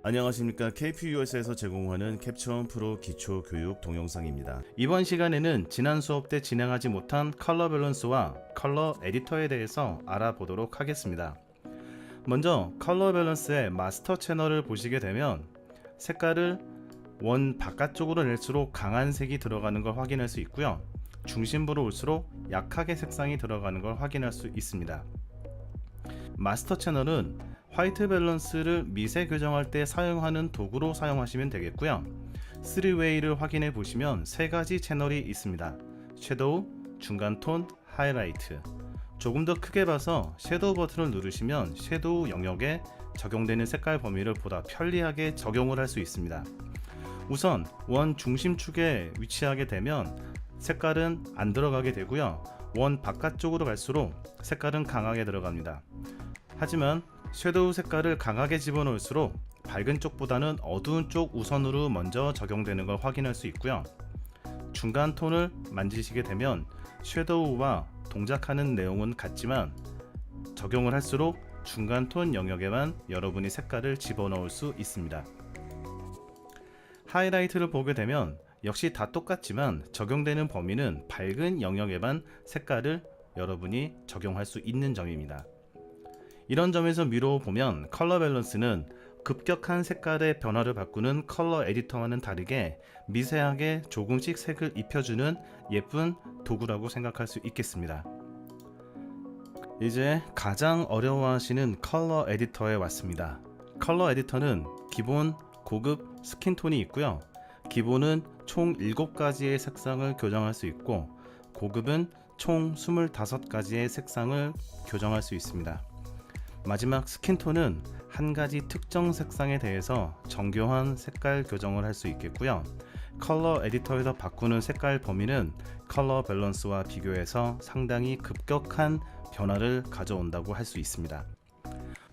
안녕하십니까. KPUS에서 제공하는 캡처원 프로 기초 교육 동영상입니다. 이번 시간에는 지난 수업 때 진행하지 못한 컬러 밸런스와 컬러 에디터에 대해서 알아보도록 하겠습니다. 먼저 컬러 밸런스의 마스터 채널을 보시게 되면 색깔을 원 바깥쪽으로 낼수록 강한 색이 들어가는 걸 확인할 수 있고요. 중심부로 올수록 약하게 색상이 들어가는 걸 확인할 수 있습니다. 마스터 채널은 화이트 밸런스를 미세 교정할 때 사용하는 도구로 사용하시면 되겠고요. 3웨이를 확인해 보시면 세 가지 채널이 있습니다. 섀도우, 중간 톤, 하이라이트. 조금 더 크게 봐서 섀도우 버튼을 누르시면 섀도우 영역에 적용되는 색깔 범위를 보다 편리하게 적용을 할 수 있습니다. 우선 원 중심축에 위치하게 되면 색깔은 안 들어가게 되고요. 원 바깥쪽으로 갈수록 색깔은 강하게 들어갑니다. 하지만 섀도우 색깔을 강하게 집어넣을수록 밝은 쪽보다는 어두운 쪽 우선으로 먼저 적용되는 걸 확인할 수 있고요. 중간 톤을 만지시게 되면 섀도우와 동작하는 내용은 같지만 적용을 할수록 중간 톤 영역에만 여러분이 색깔을 집어넣을 수 있습니다. 하이라이트를 보게 되면 역시 다 똑같지만 적용되는 범위는 밝은 영역에만 색깔을 여러분이 적용할 수 있는 점입니다. 이런 점에서 미뤄보면 컬러 밸런스는 급격한 색깔의 변화를 바꾸는 컬러 에디터와는 다르게 미세하게 조금씩 색을 입혀주는 예쁜 도구라고 생각할 수 있겠습니다. 이제 가장 어려워하시는 컬러 에디터에 왔습니다. 컬러 에디터는 기본, 고급, 스킨톤이 있고요. 기본은 총 7가지의 색상을 교정할 수 있고 고급은 총 25가지의 색상을 교정할 수 있습니다. 마지막 스킨톤은 한 가지 특정 색상에 대해서 정교한 색깔 교정을 할 수 있겠고요. 컬러 에디터에서 바꾸는 색깔 범위는 컬러 밸런스와 비교해서 상당히 급격한 변화를 가져온다고 할 수 있습니다.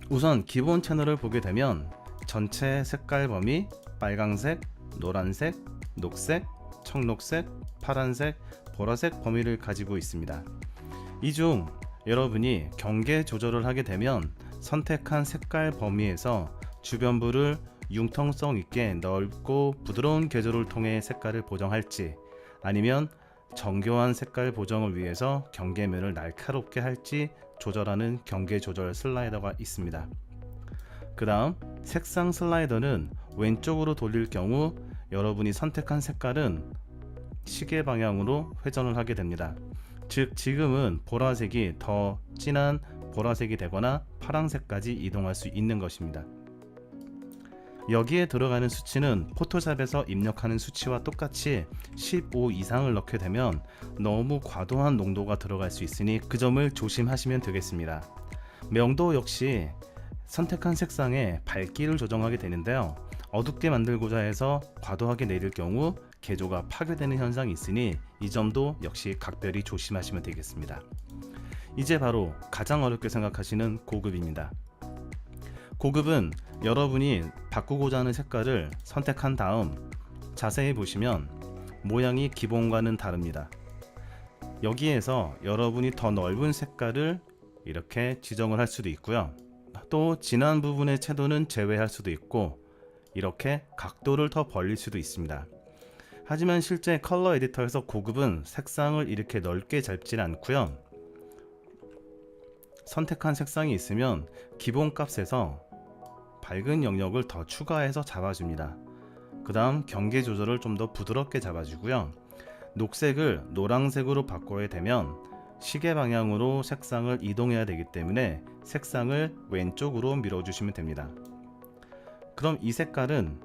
우선 기본 채널을 보게 되면 전체 색깔 범위 빨강색, 노란색, 녹색, 청록색, 파란색, 보라색 범위를 가지고 있습니다. 이 중 여러분이 경계 조절을 하게 되면 선택한 색깔 범위에서 주변부를 융통성 있게 넓고 부드러운 궤조를 통해 색깔을 보정할지 아니면 정교한 색깔 보정을 위해서 경계면을 날카롭게 할지 조절하는 경계 조절 슬라이더가 있습니다. 그 다음 색상 슬라이더는 왼쪽으로 돌릴 경우 여러분이 선택한 색깔은 시계 방향으로 회전을 하게 됩니다. 즉 지금은 보라색이 더 진한 보라색이 되거나 파란색까지 이동할 수 있는 것입니다. 여기에 들어가는 수치는 포토샵에서 입력하는 수치와 똑같이 15 이상을 넣게 되면 너무 과도한 농도가 들어갈 수 있으니 그 점을 조심하시면 되겠습니다. 명도 역시 선택한 색상에 밝기를 조정하게 되는데요. 어둡게 만들고자 해서 과도하게 내릴 경우 개조가 파괴되는 현상이 있으니 이 점도 역시 각별히 조심하시면 되겠습니다. 이제 바로 가장 어렵게 생각하시는 고급입니다. 고급은 여러분이 바꾸고자 하는 색깔을 선택한 다음 자세히 보시면 모양이 기본과는 다릅니다. 여기에서 여러분이 더 넓은 색깔을 이렇게 지정을 할 수도 있고요. 또 진한 부분의 채도는 제외할 수도 있고 이렇게 각도를 더 벌릴 수도 있습니다. 하지만 실제 컬러 에디터에서 고급은 색상을 이렇게 넓게 잡지는 않고요. 선택한 색상이 있으면 기본 값에서 밝은 영역을 더 추가해서 잡아줍니다. 그 다음 경계 조절을 좀 더 부드럽게 잡아주고요. 녹색을 노란색으로 바꿔야 되면 시계 방향으로 색상을 이동해야 되기 때문에 색상을 왼쪽으로 밀어주시면 됩니다. 그럼 이 색깔은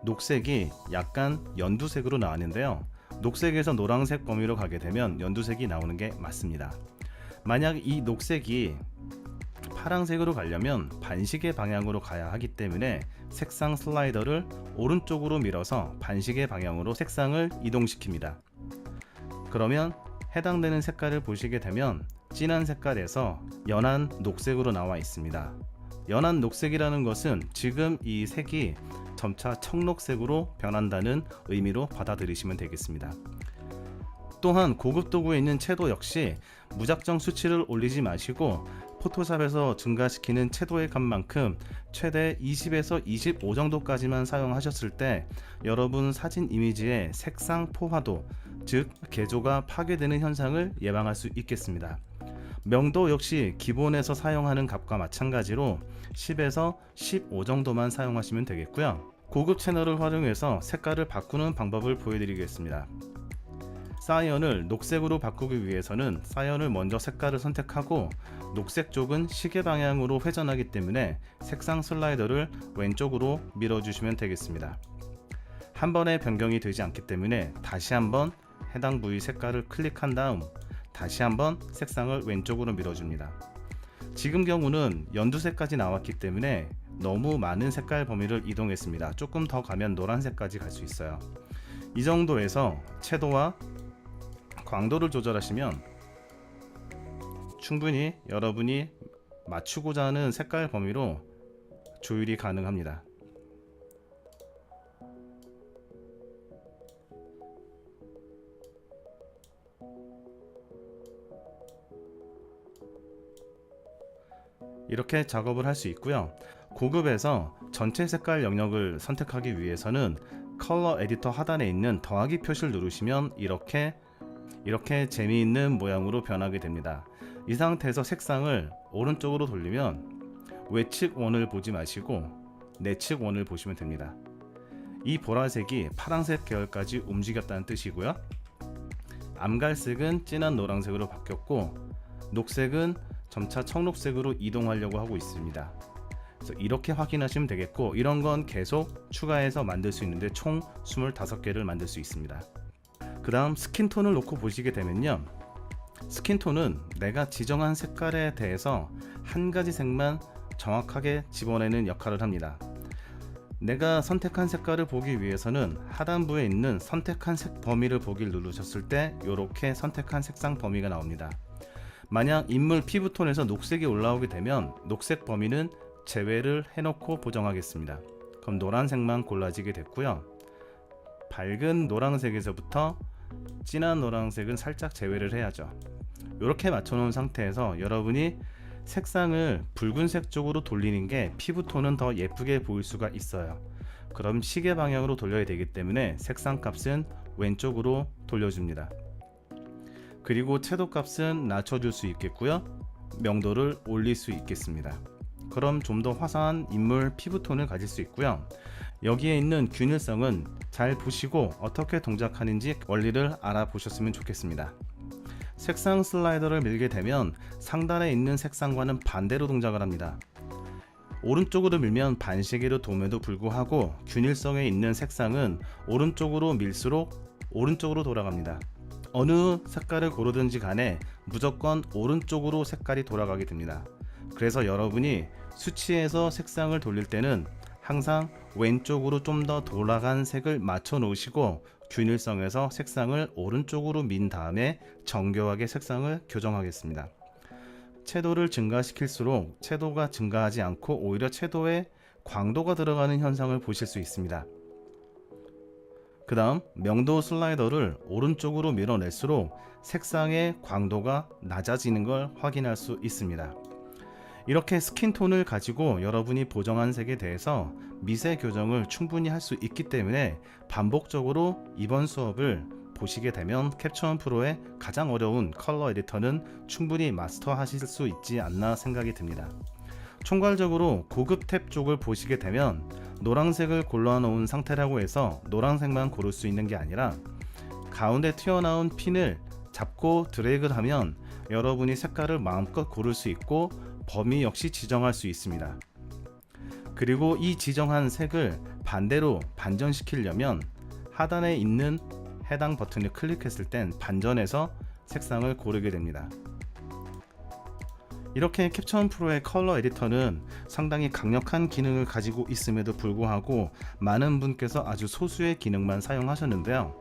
녹색이 약간 연두색으로 나왔는데요. 녹색에서 노란색 범위로 가게 되면 연두색이 나오는 게 맞습니다. 만약 이 녹색이 파란색으로 가려면 반시계 방향으로 가야 하기 때문에 색상 슬라이더를 오른쪽으로 밀어서 반시계 방향으로 색상을 이동시킵니다. 그러면 해당되는 색깔을 보시게 되면 진한 색깔에서 연한 녹색으로 나와 있습니다. 연한 녹색이라는 것은 지금 이 색이 점차 청록색으로 변한다는 의미로 받아들이시면 되겠습니다. 또한 고급 도구에 있는 채도 역시 무작정 수치를 올리지 마시고 포토샵에서 증가시키는 채도의 값만큼 최대 20에서 25 정도까지만 사용하셨을 때 여러분 사진 이미지의 색상 포화도, 즉 개조가 파괴되는 현상을 예방할 수 있겠습니다. 명도 역시 기본에서 사용하는 값과 마찬가지로 10에서 15 정도만 사용하시면 되겠고요. 고급 채널을 활용해서 색깔을 바꾸는 방법을 보여드리겠습니다. 사이언을 녹색으로 바꾸기 위해서는 사이언을 먼저 색깔을 선택하고 녹색 쪽은 시계 방향으로 회전하기 때문에 색상 슬라이더를 왼쪽으로 밀어주시면 되겠습니다. 한 번에 변경이 되지 않기 때문에 다시 한번 해당 부위 색깔을 클릭한 다음 다시 한번 색상을 왼쪽으로 밀어줍니다. 지금 경우는 연두색까지 나왔기 때문에 너무 많은 색깔 범위를 이동했습니다. 조금 더 가면 노란색까지 갈 수 있어요. 이 정도에서 채도와 광도를 조절하시면 충분히 여러분이 맞추고자 하는 색깔 범위로 조율이 가능합니다. 이렇게 작업을 할 수 있고요. 고급에서 전체 색깔 영역을 선택하기 위해서는 컬러 에디터 하단에 있는 더하기 표시를 누르시면 이렇게 재미있는 모양으로 변하게 됩니다. 이 상태에서 색상을 오른쪽으로 돌리면 외측 원을 보지 마시고 내측 원을 보시면 됩니다. 이 보라색이 파란색 계열까지 움직였다는 뜻이고요. 암갈색은 진한 노란색으로 바뀌었고 녹색은 점차 청록색으로 이동하려고 하고 있습니다. 그래서 이렇게 확인하시면 되겠고, 이런 건 계속 추가해서 만들 수 있는데 총 25개를 만들 수 있습니다. 그 다음 스킨톤을 놓고 보시게 되면요, 스킨톤은 내가 지정한 색깔에 대해서 한 가지 색만 정확하게 집어내는 역할을 합니다. 내가 선택한 색깔을 보기 위해서는 하단부에 있는 선택한 색 범위를 보기를 누르셨을 때 이렇게 선택한 색상 범위가 나옵니다. 만약 인물 피부톤에서 녹색이 올라오게 되면 녹색 범위는 제외를 해놓고 보정하겠습니다. 그럼 노란색만 골라지게 됐고요. 밝은 노란색에서부터 진한 노란색은 살짝 제외를 해야죠. 이렇게 맞춰놓은 상태에서 여러분이 색상을 붉은색 쪽으로 돌리는 게 피부톤은 더 예쁘게 보일 수가 있어요. 그럼 시계 방향으로 돌려야 되기 때문에 색상 값은 왼쪽으로 돌려줍니다. 그리고 채도 값은 낮춰줄 수 있겠고요. 명도를 올릴 수 있겠습니다. 그럼 좀 더 화사한 인물 피부톤을 가질 수 있고요. 여기에 있는 균일성은 잘 보시고 어떻게 동작하는지 원리를 알아보셨으면 좋겠습니다. 색상 슬라이더를 밀게 되면 상단에 있는 색상과는 반대로 동작을 합니다. 오른쪽으로 밀면 반시계로 돔에도 불구하고 균일성에 있는 색상은 오른쪽으로 밀수록 오른쪽으로 돌아갑니다. 어느 색깔을 고르든지 간에 무조건 오른쪽으로 색깔이 돌아가게 됩니다. 그래서 여러분이 수치에서 색상을 돌릴 때는 항상 왼쪽으로 좀 더 돌아간 색을 맞춰 놓으시고 균일성에서 색상을 오른쪽으로 민 다음에 정교하게 색상을 교정하겠습니다. 채도를 증가시킬수록 채도가 증가하지 않고 오히려 채도에 광도가 들어가는 현상을 보실 수 있습니다. 그 다음 명도 슬라이더를 오른쪽으로 밀어낼수록 색상의 광도가 낮아지는 걸 확인할 수 있습니다. 이렇게 스킨톤을 가지고 여러분이 보정한 색에 대해서 미세 교정을 충분히 할 수 있기 때문에 반복적으로 이번 수업을 보시게 되면 캡처원 프로의 가장 어려운 컬러 에디터는 충분히 마스터하실 수 있지 않나 생각이 듭니다. 총괄적으로 고급 탭 쪽을 보시게 되면 노란색을 골라놓은 상태라고 해서 노란색만 고를 수 있는 게 아니라 가운데 튀어나온 핀을 잡고 드래그를 하면 여러분이 색깔을 마음껏 고를 수 있고 범위 역시 지정할 수 있습니다. 그리고 이 지정한 색을 반대로 반전시키려면 하단에 있는 해당 버튼을 클릭했을 땐 반전해서 색상을 고르게 됩니다. 이렇게 캡처원 프로의 컬러 에디터는 상당히 강력한 기능을 가지고 있음에도 불구하고 많은 분께서 아주 소수의 기능만 사용하셨는데요.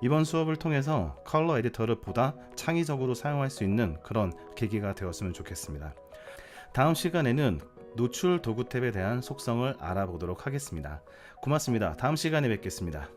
이번 수업을 통해서 컬러 에디터를 보다 창의적으로 사용할 수 있는 그런 계기가 되었으면 좋겠습니다. 다음 시간에는 노출 도구 탭에 대한 속성을 알아보도록 하겠습니다. 고맙습니다. 다음 시간에 뵙겠습니다.